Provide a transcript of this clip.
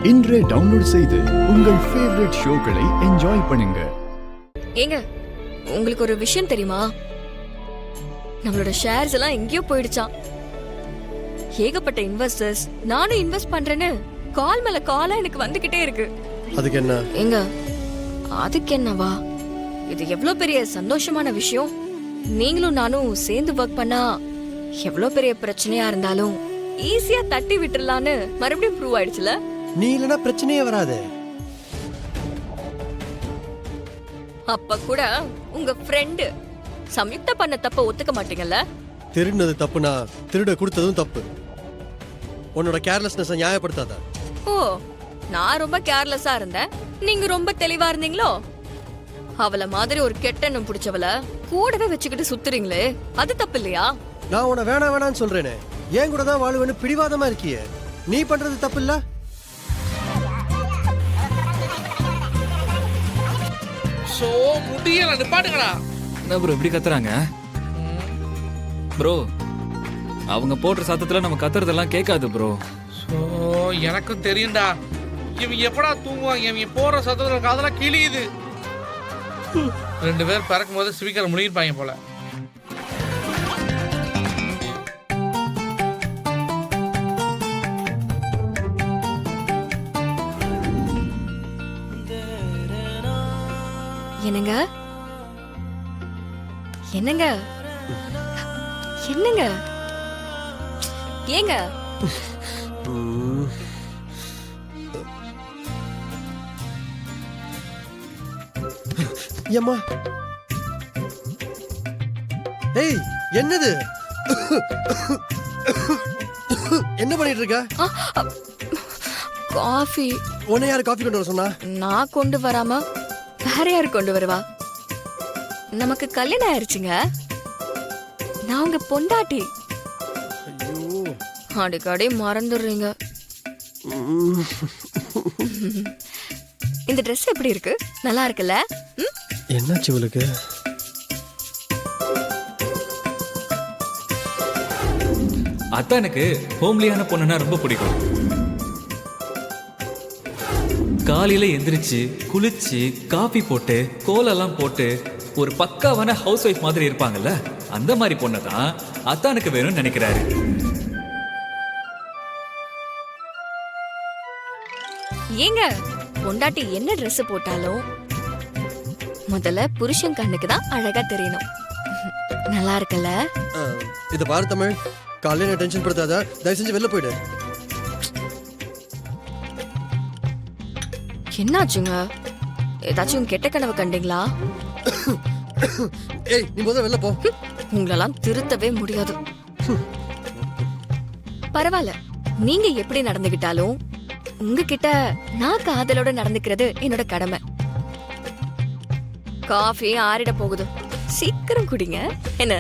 இன்றே டவுன்லோட் செய்து உங்கள் ஃபேவரட் ஷோக்களை என்ஜாய் பண்ணுங்க. ஏங்க, உங்களுக்கு ஒரு விஷயம் தெரியுமா? நம்மளோட ஷேர்ஸ் எல்லாம் எங்கேயோ போயிடுச்சாம். ஏகப்பட்ட இன்வெஸ்டர்ஸ் நானும் இன்வெஸ்ட் பண்றேன்னு கால் மேல காலா எனக்கு வந்துகிட்டே இருக்கு. அதுக்கு என்ன? ஏங்க, அதுக்கு என்னவா? இது எவ்வளவு பெரிய சந்தோஷமான விஷயம். நீங்களும் நானும் சேர்ந்து ஒர்க் பண்ணா எவ்வளவு பெரிய பிரச்சனையா இருந்தாலும் ஈஸியா தட்டி விட்டுறலான்னு மறுபடியும் ப்ரூவ் ஆயிடுச்சுல. நீ இல்லனா பிரச்சனையே வராது. அப்ப கூட உங்க ஃப்ரெண்ட் சம்யுக்தா பண்ண தப்ப ஒத்துக்க மாட்டீங்கல்ல? திருடுனது தப்புனா திருட கொடுத்ததும் தப்பு. உன்னோட கேர்லெஸ்னஸ் நியாயப்படுத்தாத. ஓ, நான் ரொம்ப கேர்லெஸ்ஸா இருந்தேன், நீங்க ரொம்ப தெளிவா இருந்தீங்களோ? அவள மாதிரி ஒரு கெட்டெண்ணம் பிடிச்சவள கூடவே வச்சுக்கிட்டு சுத்துறீங்களே, அது தப்பு இல்லையா? நான் உன்னை வேணான்னு சொல்றேனே, ஏன் கூட தான் வாழுவேன்னு பிடிவாதமா இருக்கியே, நீ பண்றது தப்பு இல்ல? சோ முடியல, நிப்பாட்டுங்கடா. என்ன ப்ரோ இப்படி கத்துறாங்க? ப்ரோ, அவங்க போடுற சத்தத்துல நம்ம கத்துறதெல்லாம் கேட்காது ப்ரோ. சோ எனக்கும் தெரியும்டா, இவங்க எப்படா தூங்குவாங்க? இவங்க போற சத்தத்துல காதெல்லாம் கிழியுது. 2 பேர் பறக்கும் போது ஸ்பீக்கர் முடியிருப்பாங்க போல. என்னங்க என்னங்க என்னங்க ஏங்க? ஏம்மா, ஏய் என்னது? என்ன பண்ணிட்டு இருக்க? காஃபி. உன்னை யாரு காஃபி கொண்டு வர சொன்னா? நான் கொண்டு வராம வேற யாரு கொண்டு வருவா? நமக்கு கல்யாணம் ஆயிருச்சுங்க, நான் உங்க பொண்டாட்டி. ஐயோ, அடிக்கடி மறந்துடுறீங்க. இந்த ட்ரெஸ் எப்படி இருக்கு? நல்லா இருக்குல்ல? என்னாச்சு இவளுக்கு? அதான் எனக்கு ஹோம்லியான பொண்ணுன்னா ரொம்ப பிடிக்கும். காலையில எந்திரிச்சு குளிச்சு காபி போட்டு கோலெல்லாம் போட்டு ஒரு பக்காவான ஹவுஸ் ஒய்ஃப் மாதிரி இருப்பாங்கல்ல, அந்த மாதிரி பொண்ணை தான் அத்தானுக்கு வேணும்னு நினைக்கிறாரு. ஏங்க, பொண்டாட்டி என்ன ட்ரெஸ் போட்டாலும் முதல்ல புருஷன் கண்ணுக்கு தான் அழகா தெரியணும். நல்லா இருக்குல்ல? இத பாரு தமிழ், காலையில டென்ஷன் படுத்தாத, தயவு செஞ்சு வெளில போயிடு. என்னாச்சுங்க? ஏதாச்சும் கெட்ட கனவு கண்டீங்களா? ஏய், நீ முதல்ல வெளில போ. உங்களெல்லாம் திருத்தவே முடியாது. பரவாயில்ல, நீங்க எப்படி நடந்துகிட்டாலும் உங்ககிட்ட நான் காதலோட நடந்துக்கிறது என்னோட கடமை. காஃபி ஆறிட போகுது, சீக்கிரம் குடிங்க என்ன?